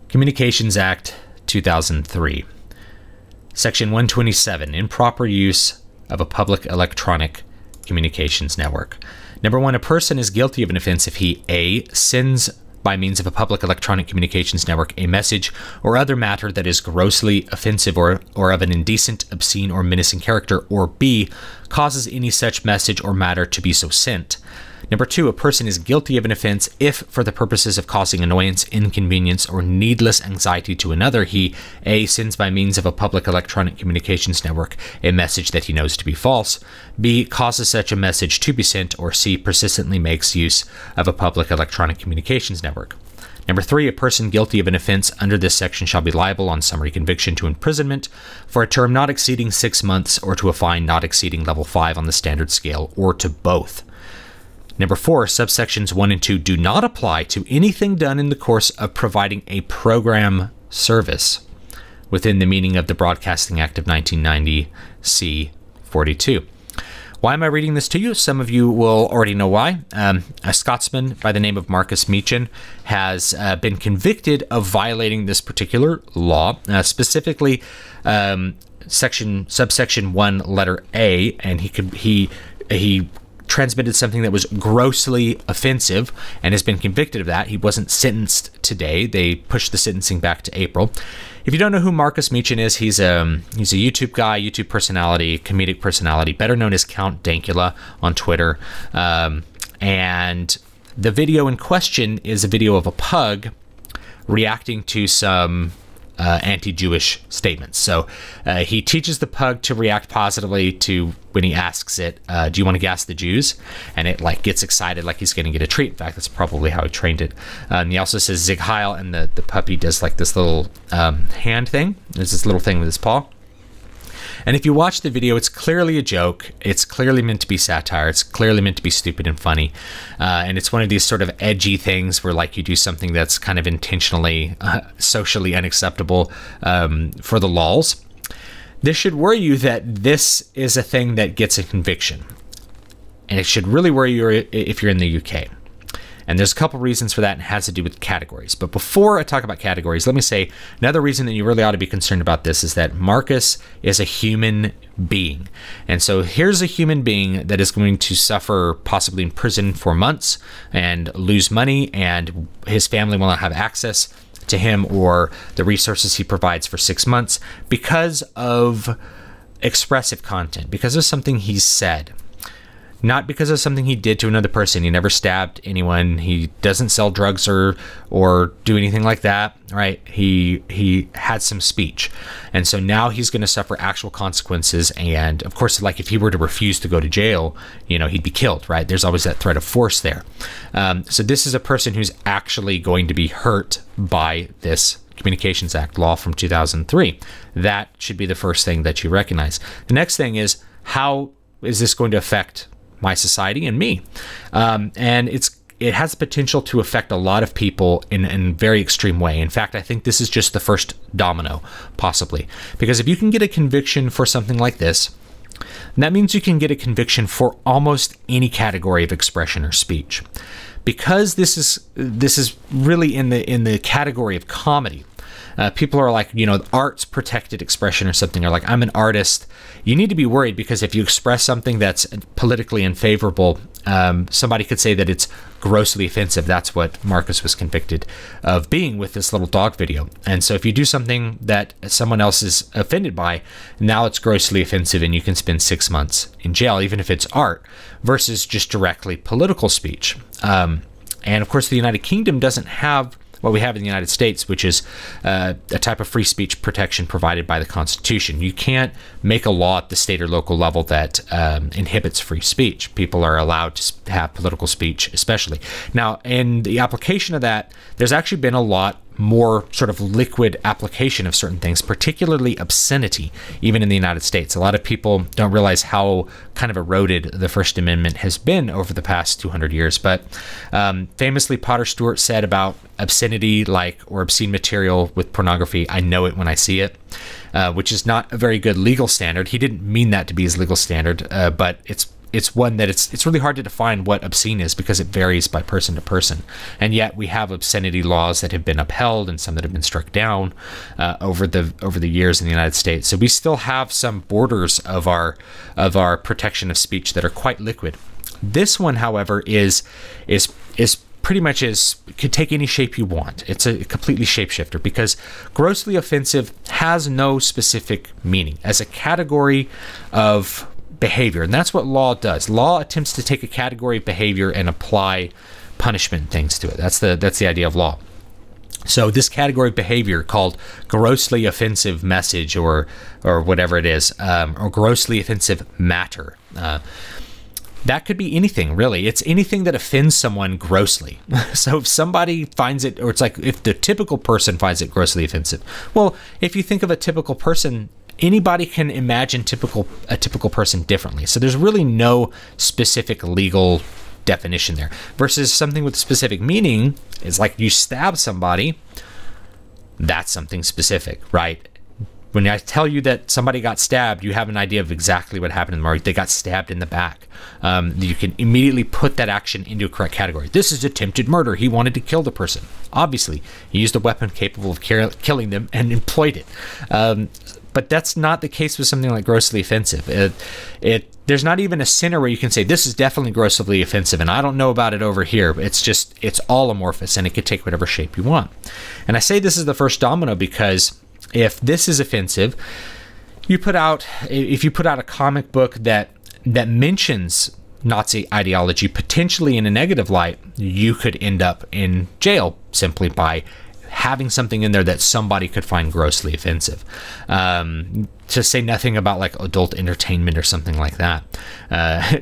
Communications Act 2003. Section 127, improper use of a public electronic communications network. Number one, a person is guilty of an offense if he A, sends by means of a public electronic communications network a message or other matter that is grossly offensive or of an indecent, obscene, or menacing character, or B, causes any such message or matter to be so sent. Number two, a person is guilty of an offense if, for the purposes of causing annoyance, inconvenience, or needless anxiety to another, he A, sends by means of a public electronic communications network a message that he knows to be false, B, causes such a message to be sent, or C, persistently makes use of a public electronic communications network. Number three, a person guilty of an offense under this section shall be liable on summary conviction to imprisonment for a term not exceeding 6 months, or to a fine not exceeding level 5 on the standard scale, or to both. Number four, subsections 1 and 2 do not apply to anything done in the course of providing a program service within the meaning of the Broadcasting Act of 1990, C-42. Why am I reading this to you? Some of you will already know why. A Scotsman by the name of Marcus Meechan has been convicted of violating this particular law, specifically subsection 1, letter A, and he transmitted something that was grossly offensive and has been convicted of that. He wasn't sentenced today. They pushed the sentencing back to April. If you don't know who Marcus Meechan is, he's a YouTube guy, YouTube personality, comedic personality, better known as Count Dankula on Twitter. And the video in question is a video of a pug reacting to some anti-Jewish statements. So he teaches the pug to react positively to when he asks it, do you want to gas the Jews? And it like gets excited like he's going to get a treat. In fact, that's probably how he trained it. And he also says Zig Heil, and the puppy does like this little hand thing. There's this little thing with his paw. And if you watch the video, it's clearly a joke. It's clearly meant to be satire. It's clearly meant to be stupid and funny. And it's one of these sort of edgy things where like you do something that's kind of intentionally socially unacceptable for the lols. This should worry you that this is a thing that gets a conviction. And it should really worry you if you're in the UK. And there's a couple reasons for that, and it has to do with categories. But before I talk about categories, let me say another reason that you really ought to be concerned about this is that Marcus is a human being. And so here's a human being that is going to suffer possibly in prison for months and lose money, and his family will not have access to him or the resources he provides for 6 months because of expressive content, because of something he said. Not because of something he did to another person. He never stabbed anyone. He doesn't sell drugs or do anything like that, right? He had some speech. And so now he's going to suffer actual consequences. And of course, like if he were to refuse to go to jail, you know, he'd be killed, right? There's always that threat of force there. So this is a person who's actually going to be hurt by this Communications Act law from 2003. That should be the first thing that you recognize. The next thing is, how is this going to affect my society and me? And it has potential to affect a lot of people in a very extreme way. In fact, I think this is just the first domino, possibly. Because if you can get a conviction for something like this, that means you can get a conviction for almost any category of expression or speech. Because this is really in the category of comedy. People are like, you know, art's protected expression or something, or like, I'm an artist. You need to be worried because if you express something that's politically unfavorable, somebody could say that it's grossly offensive. That's what Marcus was convicted of being with this little dog video. And so if you do something that someone else is offended by, now it's grossly offensive and you can spend 6 months in jail, even if it's art, versus just directly political speech. And of course, the United Kingdom doesn't have what we have in the United States, which is a type of free speech protection provided by the Constitution. You can't make a law at the state or local level that inhibits free speech. People are allowed to have political speech, especially. Now, in the application of that, there's actually been a lot more sort of liquid application of certain things, particularly obscenity, even in the United States. A lot of people don't realize how kind of eroded the First Amendment has been over the past 200 years. But famously, Potter Stewart said about obscenity, or obscene material with pornography, I know it when I see it, which is not a very good legal standard. He didn't mean that to be his legal standard, but it's it's one that it's really hard to define what obscene is because it varies by person to person. And yet we have obscenity laws that have been upheld and some that have been struck down over the years in the United States. So we still have some borders of our protection of speech that are quite liquid. This one, however, is pretty much could take any shape you want. It's a completely shapeshifter because grossly offensive has no specific meaning as a category of behavior, and that's what law does. Law attempts to take a category of behavior and apply punishment things to it. That's the idea of law. So this category of behavior called grossly offensive message or whatever it is, or grossly offensive matter. That could be anything, really. It's anything that offends someone grossly. So if somebody finds it, or it's like if the typical person finds it grossly offensive. Well, if you think of a typical person, anybody can imagine a typical person differently. So there's really no specific legal definition there. Versus something with specific meaning is like you stab somebody, that's something specific, right? When I tell you that somebody got stabbed, you have an idea of exactly what happened to them, or they got stabbed in the back. You can immediately put that action into a correct category. This is attempted murder. He wanted to kill the person. Obviously, he used a weapon capable of killing them and employed it. But that's not the case with something like grossly offensive. There's not even a center where you can say, this is definitely grossly offensive, and I don't know about it over here. It's all amorphous, and it could take whatever shape you want. And I say this is the first domino because if this is offensive, if you put out a comic book that mentions Nazi ideology potentially in a negative light, you could end up in jail simply by having something in there that somebody could find grossly offensive. To say nothing about like adult entertainment or something like that,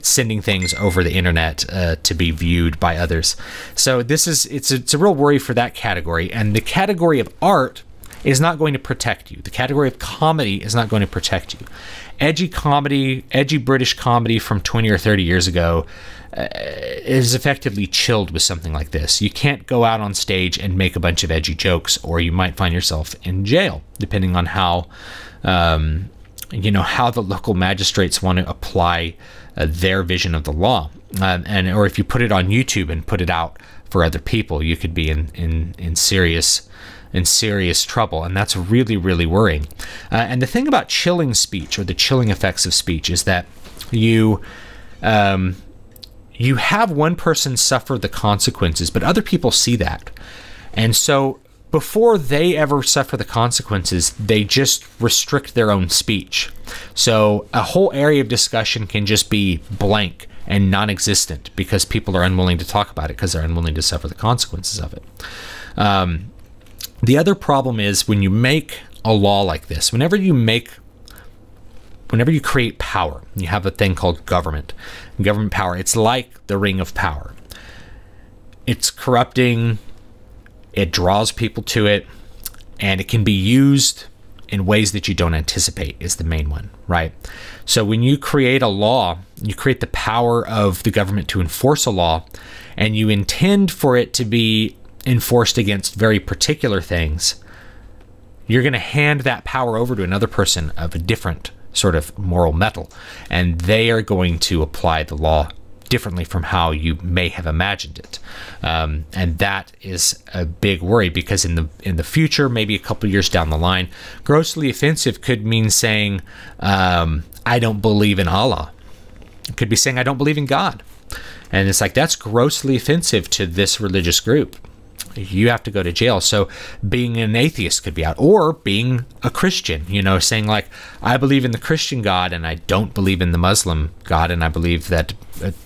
sending things over the internet to be viewed by others. So it's a real worry for that category. And the category of art is not going to protect you. The category of comedy is not going to protect you. Edgy comedy, edgy British comedy from 20 or 30 years ago is effectively chilled with something like this. You can't go out on stage and make a bunch of edgy jokes, or you might find yourself in jail, depending on how how the local magistrates want to apply their vision of the law. Or if you put it on YouTube and put it out for other people, you could be in serious trouble, and that's really, really worrying. And the thing about chilling speech, or the chilling effects of speech, is that you have one person suffer the consequences, but other people see that. And so before they ever suffer the consequences, they just restrict their own speech. So a whole area of discussion can just be blank and non-existent because people are unwilling to talk about it because they're unwilling to suffer the consequences of it. The other problem is when you make a law like this, whenever you create power, you have a thing called government power. It's like the ring of power. It's corrupting, it draws people to it, and it can be used in ways that you don't anticipate is the main one, right? So when you create a law, you create the power of the government to enforce a law, and you intend for it to be enforced against very particular things, you're going to hand that power over to another person of a different sort of moral metal, and they are going to apply the law differently from how you may have imagined it. And that is a big worry because in the future, maybe a couple years down the line, grossly offensive could mean saying, I don't believe in Allah. It could be saying, I don't believe in God. And it's like, that's grossly offensive to this religious group. You have to go to jail. So being an atheist could be out, or being a Christian, saying like, I believe in the Christian God and I don't believe in the Muslim God, and I believe that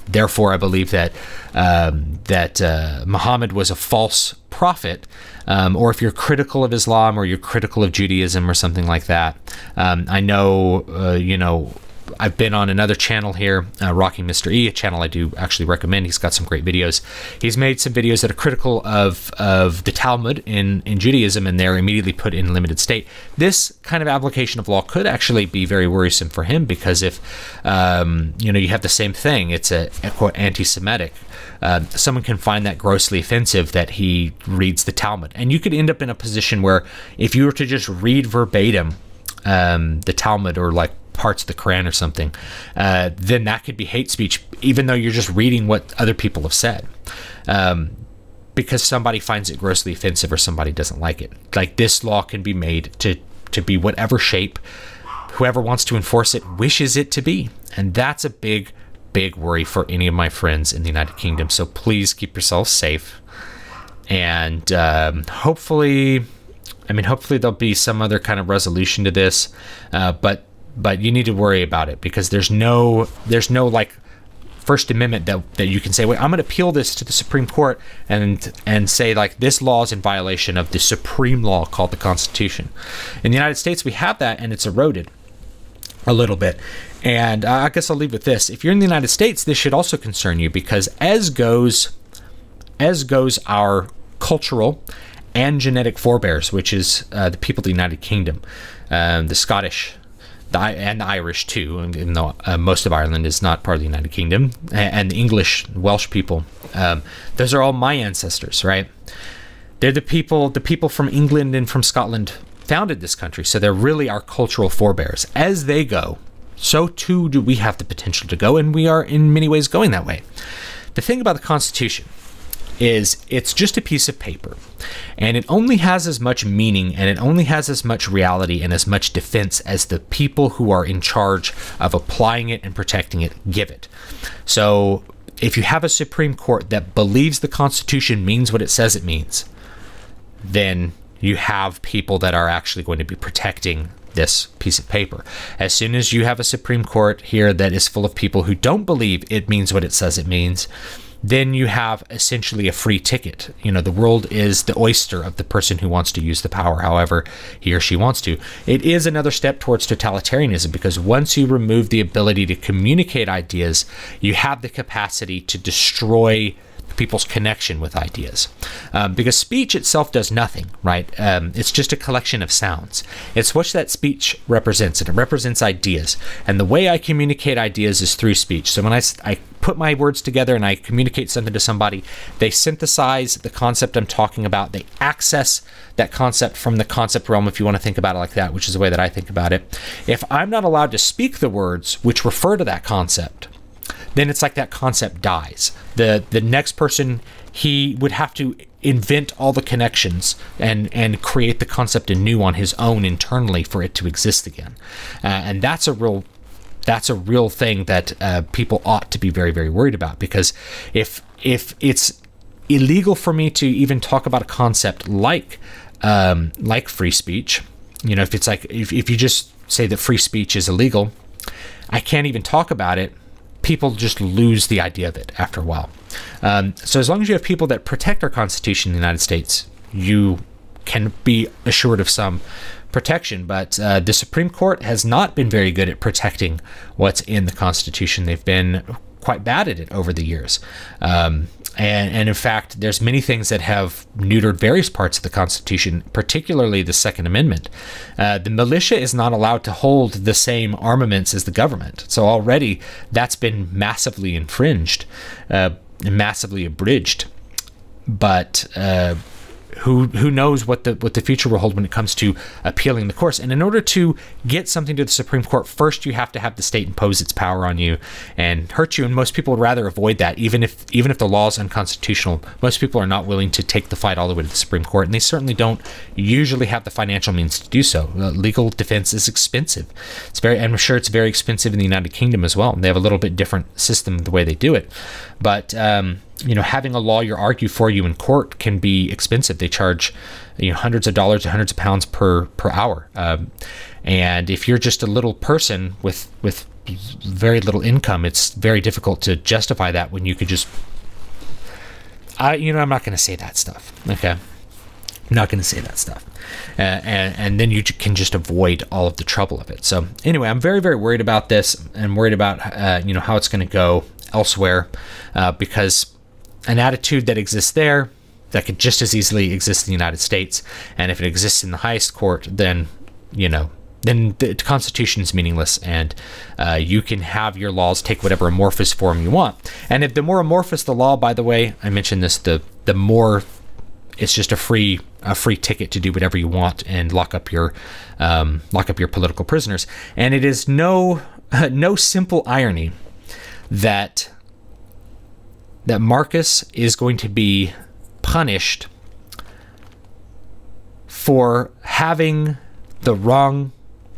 therefore I believe that Muhammad was a false prophet. Or if you're critical of Islam, or you're critical of Judaism or something like that. I know I've been on another channel here, Rocking Mr. E, a channel I do actually recommend. He's got some great videos. He's made some videos that are critical of the Talmud in Judaism, and they're immediately put in limited state. This kind of application of law could actually be very worrisome for him, because if you have the same thing, it's a quote anti-Semitic. Someone can find that grossly offensive that he reads the Talmud, and you could end up in a position where if you were to just read verbatim the Talmud, or like parts of the Quran or something, then that could be hate speech, even though you're just reading what other people have said, because somebody finds it grossly offensive or somebody doesn't like it. Like, this law can be made to be whatever shape whoever wants to enforce it wishes it to be. And that's a big worry for any of my friends in the United Kingdom. So please keep yourselves safe. And hopefully there'll be some other kind of resolution to this. But you need to worry about it, because there's no like First Amendment that you can say, wait, I'm going to appeal this to the Supreme Court and say, like, this law is in violation of the supreme law called the Constitution. In the United States, we have that, and it's eroded a little bit. And I guess I'll leave with this. If you're in the United States, this should also concern you, because as goes our cultural and genetic forebears, which is the people of the United Kingdom, the Scottish, and the Irish too, even though most of Ireland is not part of the United Kingdom, and the English, Welsh people. Those are all my ancestors, right? They're the people from England and from Scotland founded this country, so they're really our cultural forebears. As they go, so too do we have the potential to go, and we are in many ways going that way. The thing about the Constitution is it's just a piece of paper, and it only has as much meaning and it only has as much reality and as much defense as the people who are in charge of applying it and protecting it give it. So if you have a Supreme Court that believes the Constitution means what it says it means, then you have people that are actually going to be protecting this piece of paper. As soon as you have a Supreme Court here that is full of people who don't believe it means what it says it means, then you have essentially a free ticket. You know, the world is the oyster of the person who wants to use the power however he or she wants to. It is another step towards totalitarianism, because once you remove the ability to communicate ideas, you have the capacity to destroy people's connection with ideas, because speech itself does nothing, right? It's just a collection of sounds. It's what that speech represents, and it represents ideas. And the way I communicate ideas is through speech. So when I put my words together and I communicate something to somebody, they synthesize the concept I'm talking about. They access that concept from the concept realm, if you want to think about it like that, which is the way that I think about it. If I'm not allowed to speak the words which refer to that concept, then it's like that concept dies. The next person, he would have to invent all the connections and create the concept anew on his own internally for it to exist again. And that's a real thing that people ought to be very, very worried about, because if it's illegal for me to even talk about a concept like free speech, you know, if it's like if you just say that free speech is illegal, I can't even talk about it. People just lose the idea of it after a while. So as long as you have people that protect our Constitution in the United States, you can be assured of some protection. But the Supreme Court has not been very good at protecting what's in the Constitution. They've been quite bad at it over the years. And in fact, there's many things that have neutered various parts of the Constitution, particularly the Second Amendment. The militia is not allowed to hold the same armaments as the government. So already that's been massively infringed, massively abridged. But who knows what the future will hold when it comes to appealing the courts. And in order to get something to the Supreme Court, first you have to have the state impose its power on you and hurt you. And most people would rather avoid that, even if the law is unconstitutional. Most people are not willing to take the fight all the way to the Supreme Court, and they certainly don't usually have the financial means to do so. Legal defense is expensive. I'm sure it's very expensive in the United Kingdom as well. They have a little bit different system the way they do it, but you know, having a lawyer argue for you in court can be expensive. They charge, you know, hundreds of dollars to hundreds of pounds per hour. And if you're just a little person with very little income, it's very difficult to justify that when you could just, I'm not going to say that stuff. Okay. I'm not going to say that stuff. And then you can just avoid all of the trouble of it. So anyway, I'm very, very worried about this, and worried about, how it's going to go elsewhere, because an attitude that exists there that could just as easily exist in the United States, and if it exists in the highest court, then the Constitution is meaningless, and you can have your laws take whatever amorphous form you want. And if the more amorphous the law, by the way, I mentioned this, the more it's just a free ticket to do whatever you want and lock up your political prisoners. And it is no simple irony that Marcus is going to be punished for having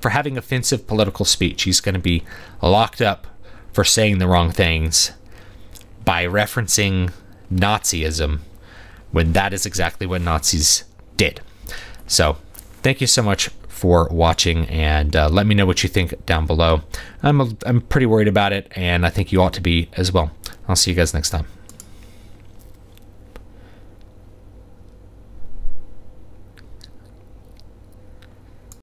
offensive political speech. He's going to be locked up for saying the wrong things by referencing Nazism, when that is exactly what Nazis did. So thank you so much for watching, and let me know what you think down below. I'm pretty worried about it, and I think you ought to be as well. I'll see you guys next time.